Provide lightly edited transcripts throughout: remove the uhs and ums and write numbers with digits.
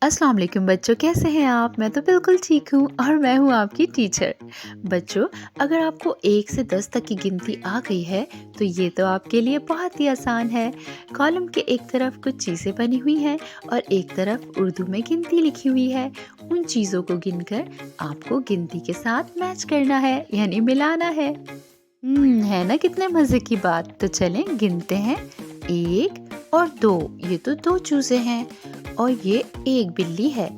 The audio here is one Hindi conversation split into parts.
अस्सलाम वालेकुम बच्चों, कैसे हैं आप? मैं तो बिल्कुल ठीक हूँ और मैं हूँ आपकी टीचर। बच्चों, अगर आपको 1 से 10 तक की गिनती आ गई है तो ये तो आपके लिए बहुत ही आसान है। कॉलम के एक तरफ कुछ चीज़ें बनी हुई हैं और एक तरफ उर्दू में गिनती लिखी हुई है। उन चीज़ों को गिनकर आपको गिनती के साथ मैच करना है, यानी मिलाना है। है ना कितने मज़े की बात। तो चलें गिनते हैं। 1 और 2, ये तो 2 चूज़े हैं और ये एक बिल्ली है।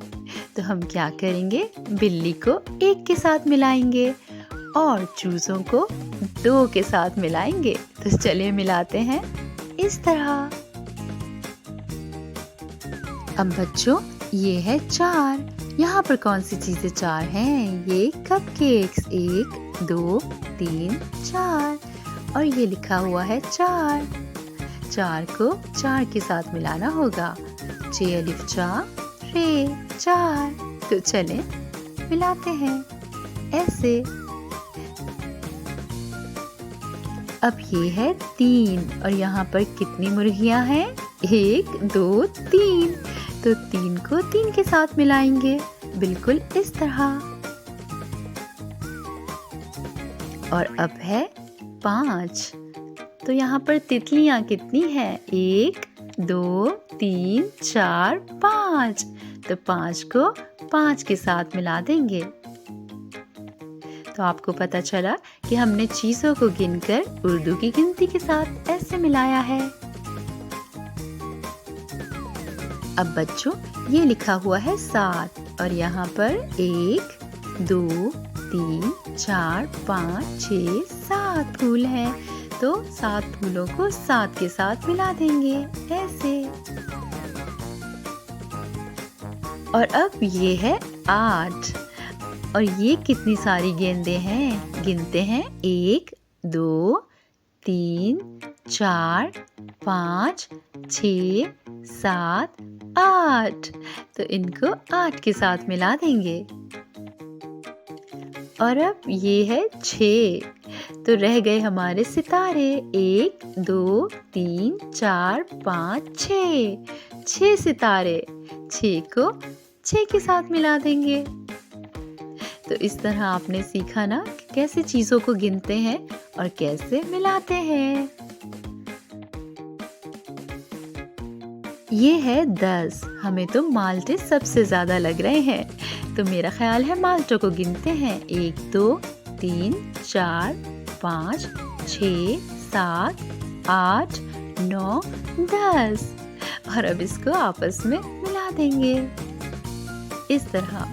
तो हम क्या करेंगे, बिल्ली को 1 के साथ मिलाएंगे और चूज़ों को 2 के साथ मिलाएंगे। तो चलिए मिलाते हैं इस तरह। अब बच्चों, ये है 4। यहाँ पर कौन सी चीज़ें 4 हैं? ये कपकेक्स। 1 2 3 4 और ये लिखा हुआ है 4। 4 को 4 के साथ मिलाना होगा। चे अलिफ चा रे 4। तो चलें मिलाते हैं ऐसे। अब ये है 3 और यहाँ पर कितनी मुर्गियाँ हैं? 1 2 3। तो 3 को 3 के साथ मिलाएंगे, बिल्कुल इस तरह। और अब है 5। तो यहाँ पर तितलियाँ कितनी हैं? 1 2 3 4 5। तो 5 को 5 के साथ मिला देंगे। तो आपको पता चला कि हमने चीज़ों को गिनकर उर्दू की गिनती के साथ ऐसे मिलाया है। अब बच्चों, ये लिखा हुआ है 7 और यहाँ पर 1 2 3 4 5 6 7 फूल हैं। तो 7 फूलों को 7 के साथ मिला देंगे ऐसे। और अब ये है 8 और ये कितनी सारी गेंदें हैं? गिनते हैं। 1 2 3 4 5 6 7 8। तो इनको 8 के साथ मिला देंगे। और अब ये है 6। तो रह गए हमारे सितारे। 1 2 3 4 5 6। 6 सितारे। 6 को 6 के साथ मिला देंगे। तो इस तरह आपने सीखा ना कि कैसे चीज़ों को गिनते हैं और कैसे मिलाते हैं। ये है 10। हमें तो माल्टे सबसे ज़्यादा लग रहे हैं, तो मेरा ख्याल है माल्टों को गिनते हैं। 1 2 3 4 5 6 7 8 9 10। और अब इसको आपस में मिला देंगे इस तरह।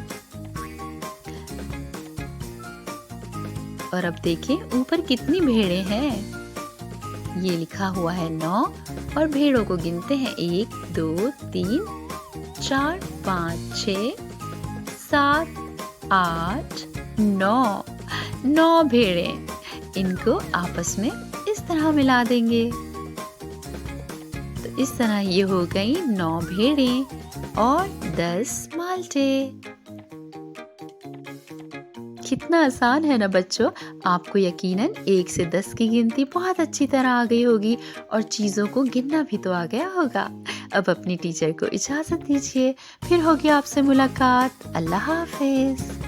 और अब देखें ऊपर कितनी भेड़ें हैं। ये लिखा हुआ है 9 और भेड़ों को गिनते हैं। 1 2 3 4 5 6 7 8 9। 9 भेड़ें। इनको आपस में इस तरह मिला देंगे। तो इस तरह ये हो गई 9 भेड़ें और 10 माल्टे। कितना आसान है ना बच्चों। आपको यकीनन 1 से 10 की गिनती बहुत अच्छी तरह आ गई होगी और चीज़ों को गिनना भी तो आ गया होगा। अब अपनी टीचर को इजाज़त दीजिए, फिर होगी आपसे मुलाकात। अल्लाह हाफ़िज़।